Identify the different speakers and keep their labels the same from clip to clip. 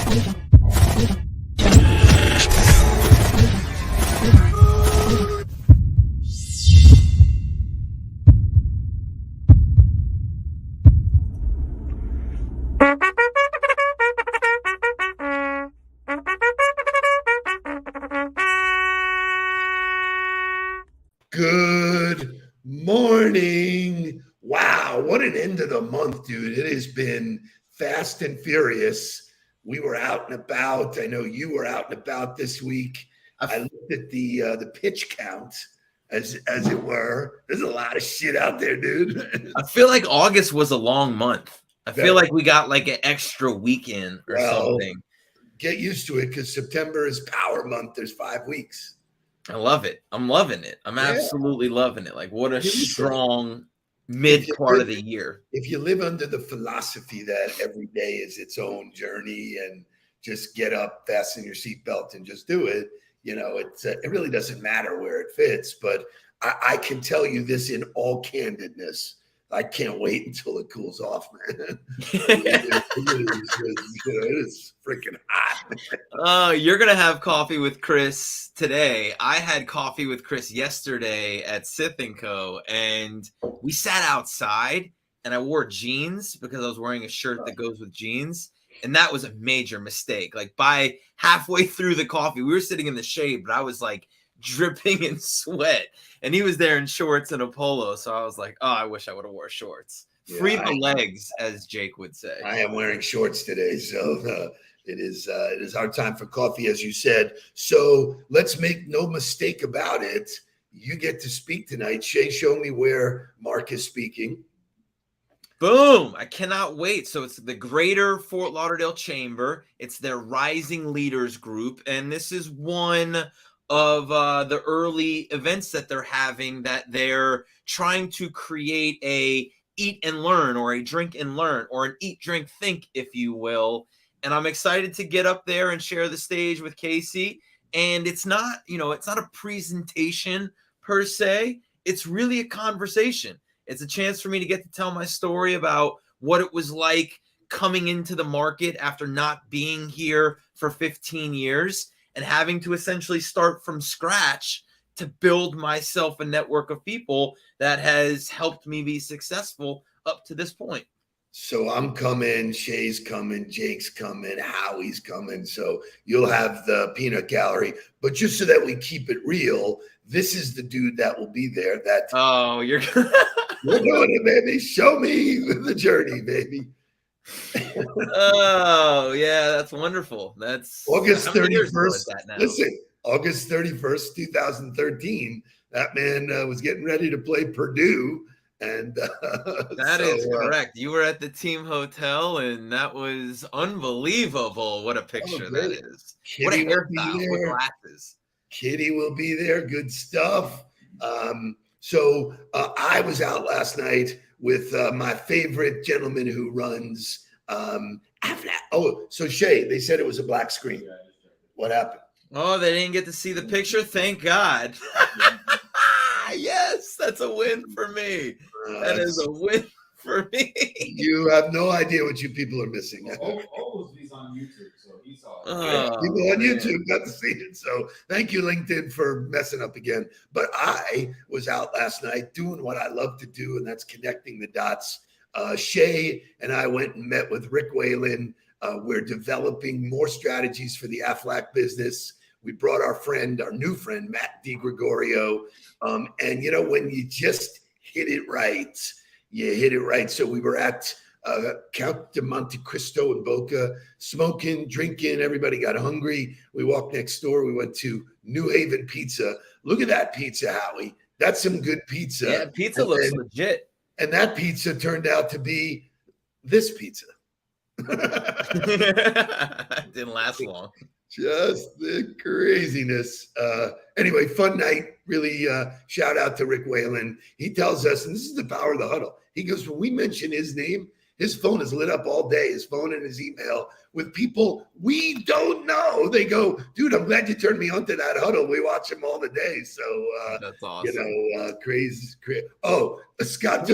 Speaker 1: Good morning. Wow, what an end of the month, dude. It has been fast and furious. We were out and about. I know you were out and about this week. I looked at the pitch count, as it were. There's a lot of shit out there, dude.
Speaker 2: I feel like August was a long month. I feel like we got like an extra weekend or something.
Speaker 1: Get used to it because September is Power Month. There's 5 weeks.
Speaker 2: I love it. I'm loving it. I'm absolutely loving it. Like, what a strong mid part of the year.
Speaker 1: If you live under the philosophy that every day is its own journey and just get up, fasten your seatbelt, and just do it, you know, it really doesn't matter where it fits. But I can tell you this in all candidness. I can't wait until it cools off, man. It is freaking hot.
Speaker 2: Oh, you're going to have coffee with Chris today. I had coffee with Chris yesterday at Sith & Co. And we sat outside and I wore jeans because I was wearing a shirt that goes with jeans. And that was a major mistake. Like by halfway through the coffee, we were sitting in the shade, but I was like dripping in sweat. And he was there in shorts and a polo. So I was like, oh, I wish I would have wore shorts. Free the legs, as Jake would say.
Speaker 1: I am wearing shorts today. So it is our time for coffee, as you said. So let's make no mistake about it. You get to speak tonight. Shay, show me where Mark is speaking.
Speaker 2: Boom. I cannot wait. So it's the Greater Fort Lauderdale Chamber. It's their Rising Leaders group. And this is one of the early events that they're having, that they're trying to create a eat and learn, or a drink and learn, or an eat, drink, think, if you will. And I'm excited to get up there and share the stage with Casey. And it's not, it's not a presentation per se. It's really a conversation. It's a chance for me to get to tell my story about what it was like coming into the market after not being here for 15 years and having to essentially start from scratch to build myself a network of people that has helped me be successful up to this point.
Speaker 1: So I'm coming, Shay's coming, Jake's coming, Howie's coming. So you'll have the peanut gallery. But just so that we keep it real, this is the dude that will be there.
Speaker 2: You're
Speaker 1: we're doing it, baby. Show me the journey, baby.
Speaker 2: Oh, yeah, that's wonderful. That's
Speaker 1: August 31st. Listen, August 31st, 2013. That man was getting ready to play Purdue. And
Speaker 2: that is correct. You were at the team hotel, and that was unbelievable. What a picture that is.
Speaker 1: Kitty,
Speaker 2: what a hairstyle with glasses.
Speaker 1: Kitty will be there. Good stuff. So I was out last night with my favorite gentleman who runs Aflac. Oh, so Shay, they said it was a black screen. What happened?
Speaker 2: Oh, they didn't get to see the picture? Thank God. Yes, that's a win for me. That is a win for me.
Speaker 1: You have no idea what you people are missing.
Speaker 3: He's on YouTube, so he saw it.
Speaker 1: People on YouTube got to see it. So thank you, LinkedIn, for messing up again. But I was out last night doing what I love to do, and that's connecting the dots. Shay and I went and met with Rick Whalen. We're developing more strategies for the Aflac business. We brought our new friend, Matt DiGregorio. And, when you just hit it right, you hit it right. So we were at Count de Monte Cristo in Boca, smoking, drinking. Everybody got hungry. We walked next door. We went to New Haven Pizza. Look at that pizza, Howie. That's some good pizza.
Speaker 2: Yeah, pizza looks legit.
Speaker 1: And that pizza turned out to be this pizza.
Speaker 2: Didn't last long.
Speaker 1: Just the craziness. Anyway, fun night. Really shout out to Rick Whalen. He tells us, and this is the power of the huddle. He goes, when we mention his name, his phone is lit up all day, his phone and his email with people we don't know. They go, dude, I'm glad you turned me on to that huddle. We watch him all the day. So,
Speaker 2: that's awesome.
Speaker 1: Crazy. Oh, Scott.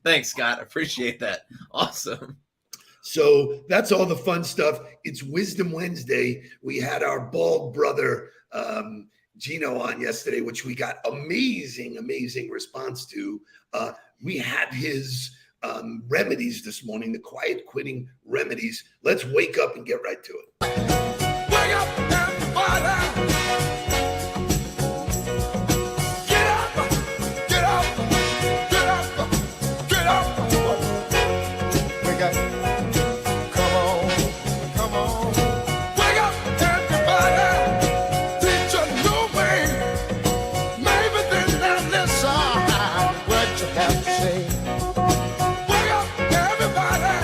Speaker 2: Thanks, Scott. Appreciate that. Awesome.
Speaker 1: So that's all the fun stuff. It's Wisdom Wednesday. We had our bald brother, Gino, on yesterday, which we got amazing response to. We had his remedies this morning, the quiet quitting remedies. Let's wake up and get right to it.
Speaker 4: Wake up, everybody. Get up, get up, get up, get up. Wake up. Come on, come on. Wake up, everybody. Teach a new way. Maybe then they'll listen what you have to say. Wake up, everybody.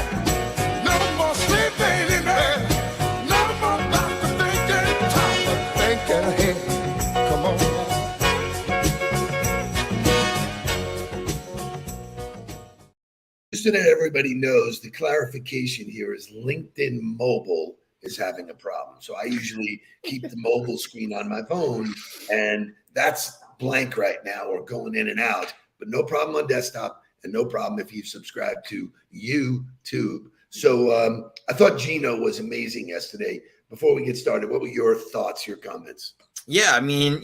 Speaker 4: No more sleeping in bed. No more about to thinking, time to thinking ahead. Come on.
Speaker 1: Just so that everybody knows, the clarification here is LinkedIn Mobile is having a problem. So I usually keep the mobile screen on my phone, and that's blank right now or going in and out, but no problem on desktop and no problem if you've subscribed to YouTube. So I thought Gino was amazing yesterday. Before we get started, what were your thoughts, your comments?
Speaker 2: Yeah, I mean,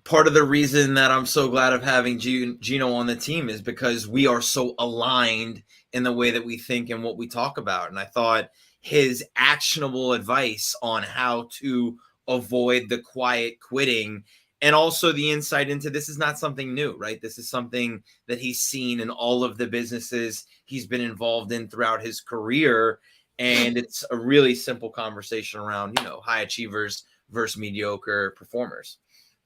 Speaker 2: part of the reason that I'm so glad of having Gino on the team is because we are so aligned in the way that we think and what we talk about. And I thought his actionable advice on how to avoid the quiet quitting and also the insight into this is not something new, right? This is something that he's seen in all of the businesses he's been involved in throughout his career. And it's a really simple conversation around, high achievers versus mediocre performers.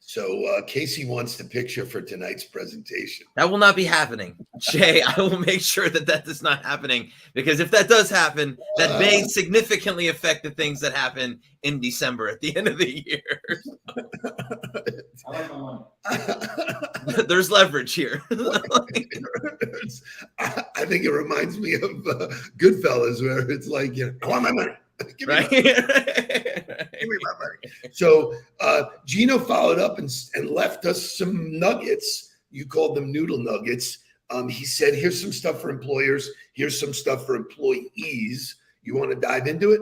Speaker 1: So Casey wants the picture for tonight's presentation.
Speaker 2: That will not be happening, Jay. I will make sure that is not happening, because if that does happen, that may significantly affect the things that happen in December at the end of the year.
Speaker 3: I like my money.
Speaker 2: There's leverage here.
Speaker 1: I think it reminds me of Goodfellas, where it's like, I want my money. Give me,
Speaker 2: Right?
Speaker 1: give me my money. So Gino followed up and left us some nuggets. You called them noodle nuggets. He said, here's some stuff for employers. Here's some stuff for employees. You want to dive into it?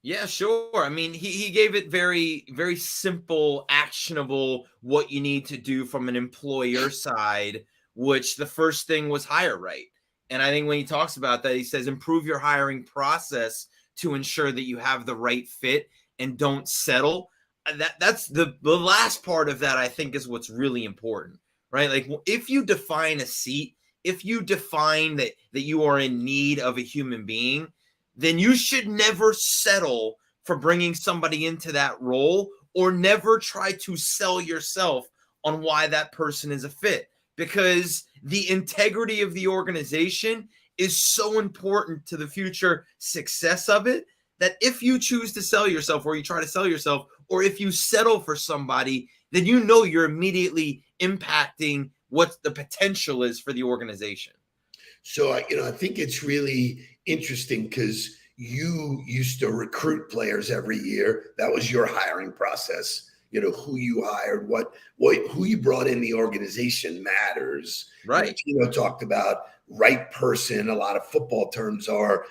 Speaker 2: Yeah, sure. I mean, he gave it very, very simple, actionable, what you need to do from an employer side, which the first thing was hire right. And I think when he talks about that, he says, improve your hiring process to ensure that you have the right fit and don't settle. That's the last part of that, I think, is what's really important, right? Like, if you define a seat, if you define that you are in need of a human being, then you should never settle for bringing somebody into that role, or never try to sell yourself on why that person is a fit, because the integrity of the organization is so important to the future success of it, that if you choose to sell yourself, or you try to sell yourself, or if you settle for somebody, then you're immediately impacting what the potential is for the organization.
Speaker 1: So I think it's really interesting, because you used to recruit players every year. That was your hiring process. Who you hired, who you brought in the organization matters.
Speaker 2: Right.
Speaker 1: Talked about right person. A lot of football terms are,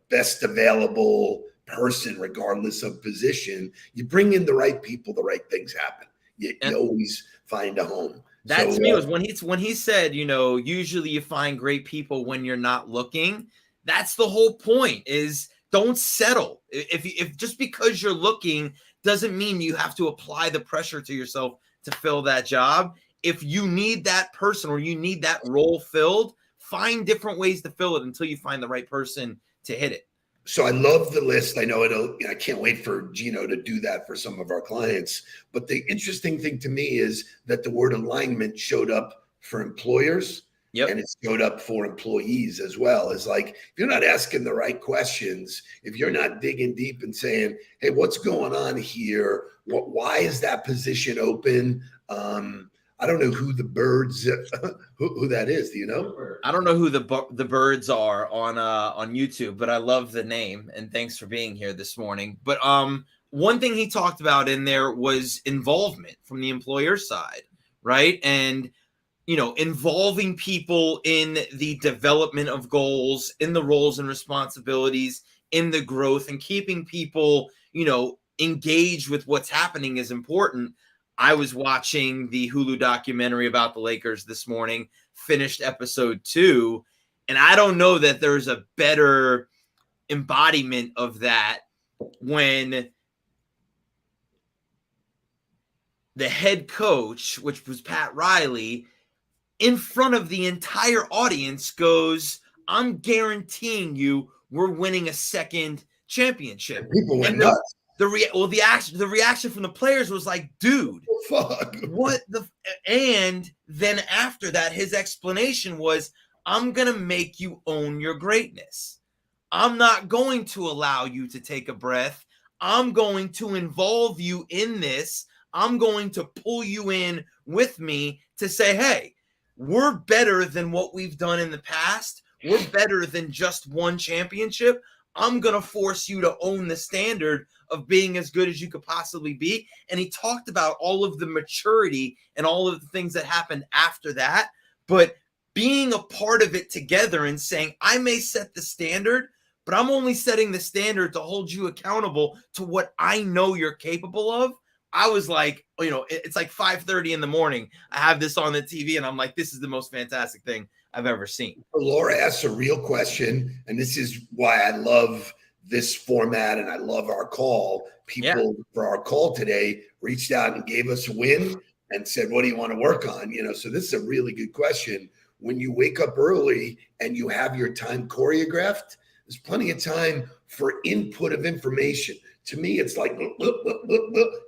Speaker 1: best available person, regardless of position. You bring in the right people, the right things happen. You always find a home.
Speaker 2: That to me was when he said, usually you find great people when you're not looking. That's the whole point, is don't settle. If just because you're looking doesn't mean you have to apply the pressure to yourself to fill that job. If you need that person, or you need that role filled, find different ways to fill it until you find the right person to hit it.
Speaker 1: So I love the list. I know I can't wait for Gino to do that for some of our clients. But the interesting thing to me is that the word alignment showed up for employers. Yep. And it showed up for employees as well. It's like, if you're not asking the right questions, if you're not digging deep and saying, hey, what's going on here? Why is that position open? I don't know who the birds, who that is. Do you know?
Speaker 2: I don't know who the birds are on YouTube, but I love the name, and thanks for being here this morning. But one thing he talked about in there was involvement from the employer side, right? And involving people in the development of goals, in the roles and responsibilities, in the growth and keeping people, engaged with what's happening is important. I was watching the Hulu documentary about the Lakers this morning, finished episode 2, and I don't know that there's a better embodiment of that when the head coach, which was Pat Riley, in front of the entire audience goes, "I'm guaranteeing you we're winning a second championship."
Speaker 1: People went nuts.
Speaker 2: The reaction from the players was like, "Dude,
Speaker 1: Fuck.
Speaker 2: what the?" And then after that, his explanation was, "I'm gonna make you own your greatness. I'm not going to allow you to take a breath. I'm going to involve you in this. I'm going to pull you in with me to say, hey, we're better than what we've done in the past. We're better than just one championship. I'm going to force you to own the standard of being as good as you could possibly be." And he talked about all of the maturity and all of the things that happened after that. But being a part of it together and saying, I may set the standard, but I'm only setting the standard to hold you accountable to what I know you're capable of. I was like, it's like 5:30 in the morning. I have this on the TV and I'm like, this is the most fantastic thing I've ever seen.
Speaker 1: Laura asks a real question, and this is why I love this format and I love our call. People for our call today reached out and gave us a win and said, what do you want to work on? So this is a really good question. When you wake up early and you have your time choreographed, there's plenty of time for input of information. To me, it's like,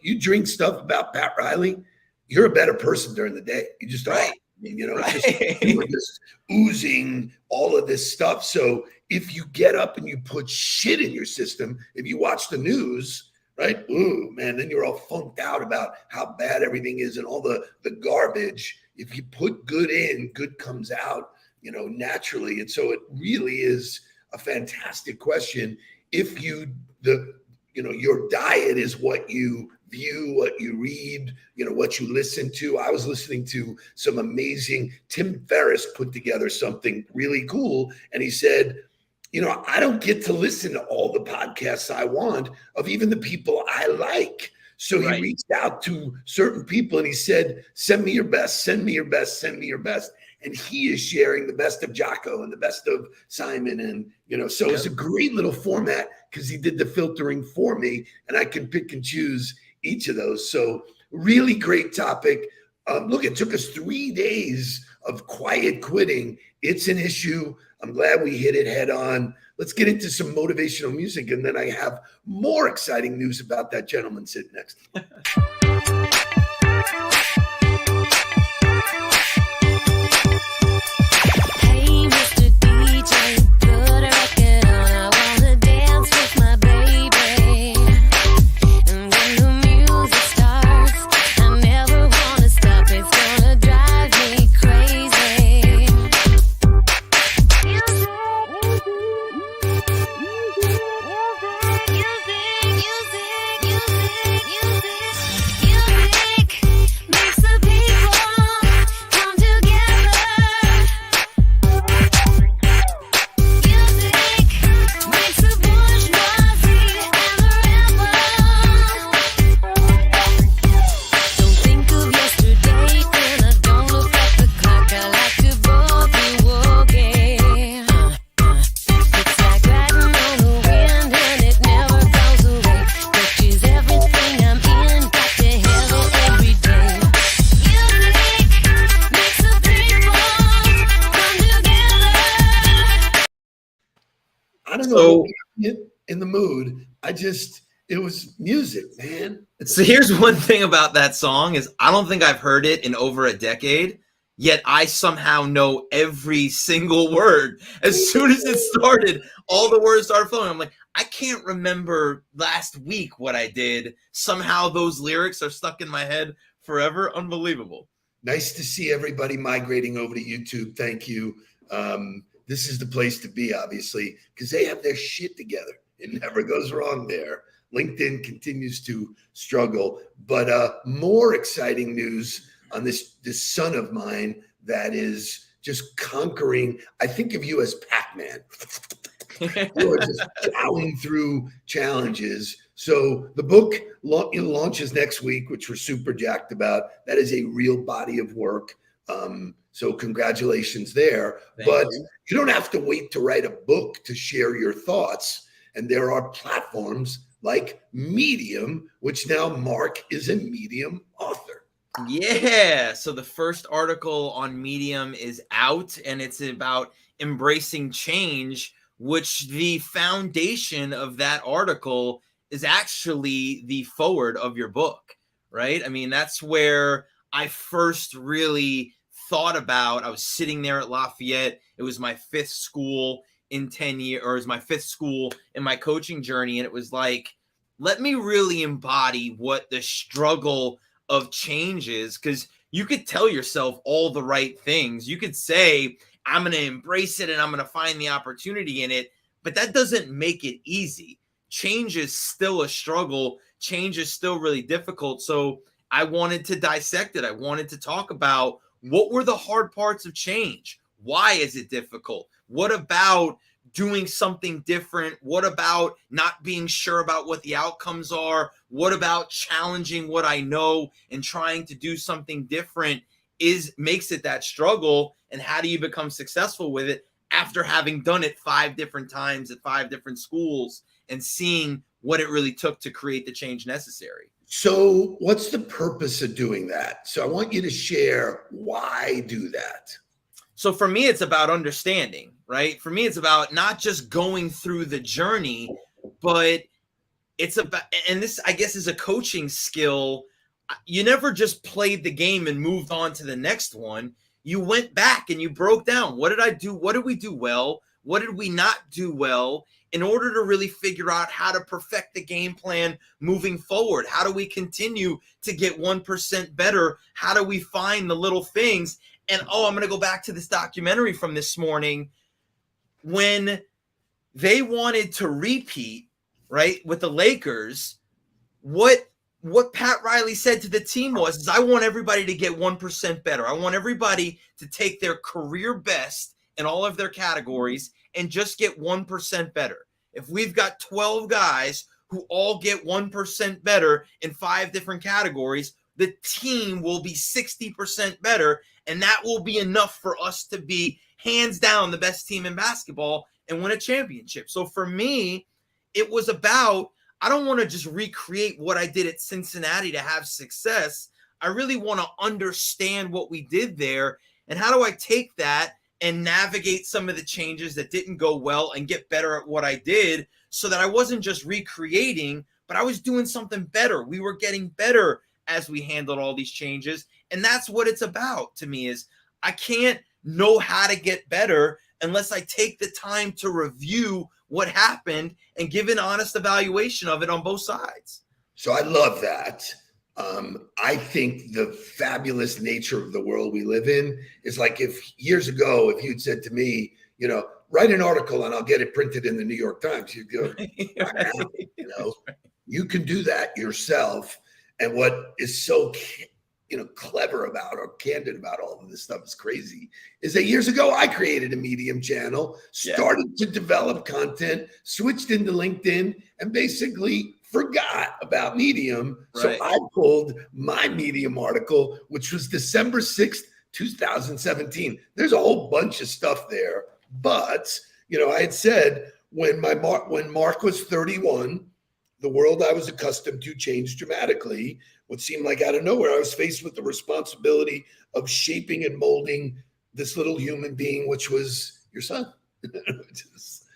Speaker 1: you drink stuff about Pat Riley, you're a better person during the day. You just are.
Speaker 2: Right.
Speaker 1: You're just oozing all of this stuff. So if you get up and you put shit in your system, if you watch the news, right? Ooh, man, then you're all funked out about how bad everything is and all the garbage. If you put good in, good comes out, naturally. And so it really is a fantastic question. If your diet is what you view, what you read, what you listen to. I was listening to some amazing, Tim Ferriss put together something really cool. And he said, I don't get to listen to all the podcasts I want of even the people I like. So he reached out to certain people and he said, send me your best, send me your best, send me your best. And he is sharing the best of Jocko and the best of Simon. And, so it's a great little format because he did the filtering for me and I can pick and choose each of those. So really great topic. Look, it took us 3 days of quiet quitting. It's an issue. I'm glad we hit it head on. Let's get into some motivational music. And then I have more exciting news about that gentleman sitting next to me. In the mood, it was music, man.
Speaker 2: So here's one thing about that song is I don't think I've heard it in over a decade, yet I somehow know every single word. As soon as it started, all the words started flowing. I'm like, I can't remember last week what I did. Somehow those lyrics are stuck in my head forever. Unbelievable.
Speaker 1: Nice to see everybody migrating over to YouTube. Thank you. This is the place to be, obviously, because they have their shit together. It never goes wrong there. LinkedIn continues to struggle. But more exciting news on this son of mine that is just conquering. I think of you as Pac-Man. You are just plowing through challenges. So the book launches next week, which we're super jacked about. That is a real body of work. So congratulations there. But you don't have to wait to write a book to share your thoughts. And there are platforms like Medium, which now Mark is a Medium author.
Speaker 2: Yeah. So the first article on Medium is out, and it's about embracing change, which the foundation of that article is actually the forward of your book, right? I mean, that's where I first really thought about. I was sitting there at Lafayette. It was my fifth school in 10 years, or it was my fifth school in my coaching journey. And it was like, let me really embody what the struggle of change is, because you could tell yourself all the right things. You could say, I'm going to embrace it and I'm going to find the opportunity in it, but that doesn't make it easy. Change is still a struggle. Change is still really difficult. So I wanted to dissect it. I wanted to talk about what were the hard parts of change? Why is it difficult? What about doing something different? What about not being sure about what the outcomes are? What about challenging what I know and trying to do something different makes it that struggle? And how do you become successful with it after having done it 5 different times at 5 different schools and seeing what it really took to create the change necessary?
Speaker 1: So what's the purpose of doing that? So I want you to share why do that.
Speaker 2: So for me, it's about understanding, right? For me, it's about not just going through the journey, but it's about, and this, I guess, is a coaching skill. You never just played the game and moved on to the next one. You went back and you broke down. What did I do? What did we do well? What did we not do well? In order to really figure out how to perfect the game plan moving forward. How do we continue to get 1% better? How do we find the little things? And, I'm going to go back to this documentary from this morning. When they wanted to repeat, right, with the Lakers, what Pat Riley said to the team was, I want everybody to get 1% better. I want everybody to take their career best in all of their categories and just get 1% better. If we've got 12 guys who all get 1% better in 5 different categories, the team will be 60% better, and that will be enough for us to be hands down the best team in basketball and win a championship. So for me, it was about, I don't want to just recreate what I did at Cincinnati to have success. I really want to understand what we did there, and how do I take that and navigate some of the changes that didn't go well and get better at what I did, so that I wasn't just recreating, but I was doing something better. We were getting better as we handled all these changes. And that's what it's about to me, is I can't know how to get better unless I take the time to review what happened and give an honest evaluation of it on both sides.
Speaker 1: So I love that. I think the fabulous nature of the world we live in is like, if years ago, if you'd said to me, write an article and I'll get it printed in the New York Times, you'd go, you can do that yourself. And what is so, clever about or candid about all of this stuff is crazy, is that years ago, I created a Medium channel, started to develop content, switched into LinkedIn, and basically forgot about Medium. Right. So I pulled my Medium article, which was December 6th, 2017. There's a whole bunch of stuff there. But, I had said when Mark was 31, the world I was accustomed to changed dramatically. What seemed like out of nowhere, I was faced with the responsibility of shaping and molding this little human being, which was your son.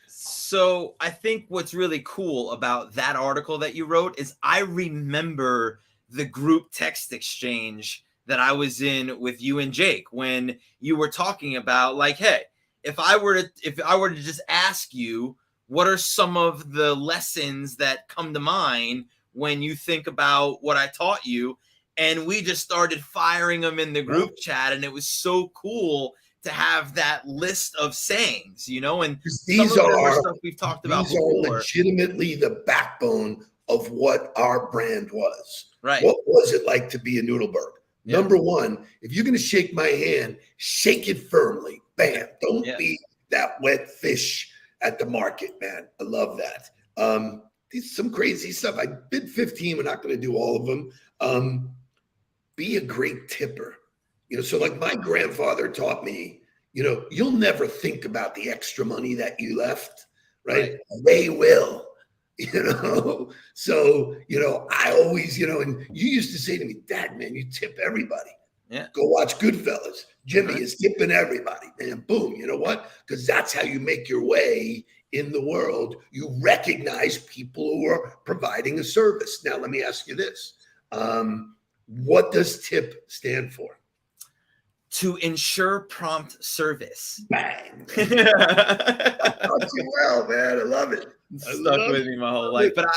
Speaker 2: So I think what's really cool about that article that you wrote is I remember the group text exchange that I was in with you and Jake when you were talking about, like, hey, if I were to just ask you, what are some of the lessons that come to mind when you think about what I taught you? And we just started firing them in the group chat, and it was so cool to have that list of sayings, and
Speaker 1: these are
Speaker 2: stuff we've talked about
Speaker 1: before. These are legitimately the backbone of what our brand was.
Speaker 2: Right.
Speaker 1: What was it like to be a Nudelberg? Yeah. Number one, if you're going to shake my hand, shake it firmly. Bam. Don't be that wet fish at the market, man. I love that. Some crazy stuff. I did 15. We're not going to do all of them. Be a great tipper. So like my grandfather taught me, you'll never think about the extra money that you left, right? They will, So, I always, and you used to say to me, Dad, man, you tip everybody.
Speaker 2: Yeah.
Speaker 1: Go watch Goodfellas. Jimmy is tipping everybody, man. Boom. You know what? Because that's how you make your way in the world. You recognize people who are providing a service. Now, let me ask you this. What does TIP stand for?
Speaker 2: To ensure prompt service.
Speaker 1: Bang. I taught you well, man. I love it.
Speaker 2: Stuck with me my whole life. But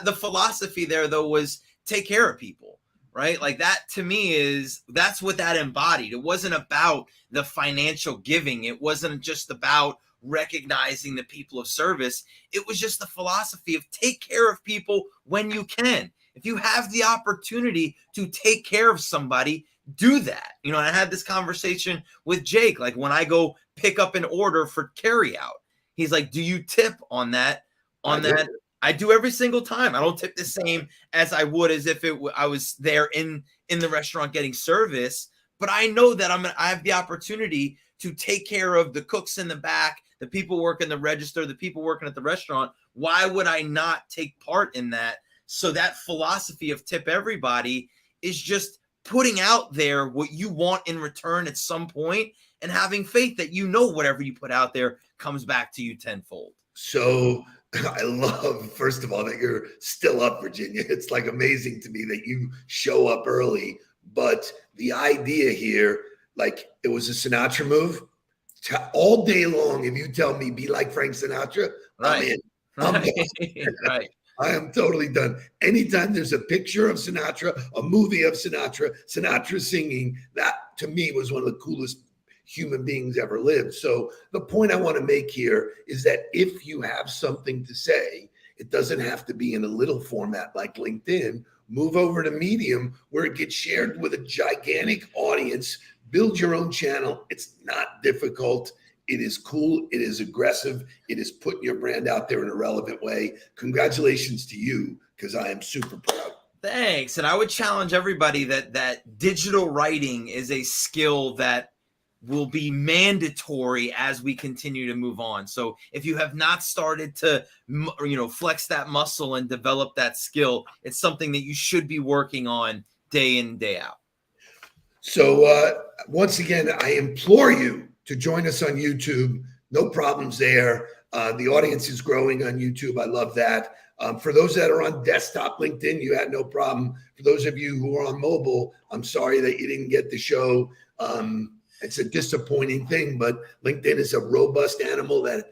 Speaker 2: the philosophy there, though, was take care of people, right? Like that to me that's what that embodied. It wasn't about the financial giving. It wasn't just about recognizing the people of service. It was just the philosophy of take care of people when you can. If you have the opportunity to take care of somebody, do that. I had this conversation with Jake, like when I go pick up an order for carryout, he's like, do you tip on that? I do every single time. I don't tip the same as I would as if I was there in the restaurant getting service, but I know that I have the opportunity to take care of the cooks in the back, the people working the register, the people working at the restaurant. Why would I not take part in that? So that philosophy of tip everybody is just putting out there what you want in return at some point and having faith that whatever you put out there comes back to you tenfold.
Speaker 1: So I love, first of all, that you're still up, Virginia. It's like amazing to me that you show up early. But the idea here, like it was a Sinatra move. All day long, if you tell me be like Frank Sinatra, I'm in. I'm done.
Speaker 2: Right.
Speaker 1: I am totally done. Anytime there's a picture of Sinatra, a movie of Sinatra singing, that to me was one of the coolest human beings ever lived. So the point I want to make here is that if you have something to say, it doesn't have to be in a little format like LinkedIn. Move over to Medium where it gets shared with a gigantic audience. Build your own channel. It's not difficult. It is cool. It is aggressive. It is putting your brand out there in a relevant way. Congratulations to you, because I am super proud.
Speaker 2: Thanks. And I would challenge everybody that digital writing is a skill that will be mandatory as we continue to move on. So if you have not started to, flex that muscle and develop that skill, it's something that you should be working on day in, day out.
Speaker 1: So once again, I implore you to join us on YouTube. No problems there. The audience is growing on YouTube. I love that. For those that are on desktop LinkedIn, you had no problem. For those of you who are on mobile, I'm sorry that you didn't get the show. It's a disappointing thing, but LinkedIn is a robust animal that,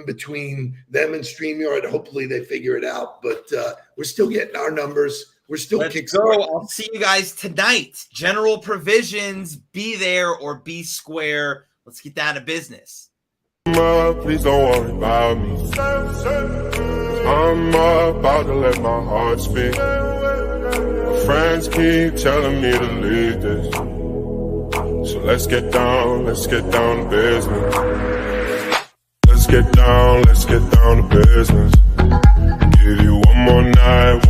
Speaker 1: between them and StreamYard, hopefully they figure it out. But we're still getting our numbers. We're still
Speaker 2: kickstarting. I'll see you guys tonight. General Provisions, be there or be square. Let's get down to business.
Speaker 4: Please don't worry about me. I'm about to let my heart speak. My friends keep telling me to leave this. So let's get down to business. Let's get down to business. Give you one more night.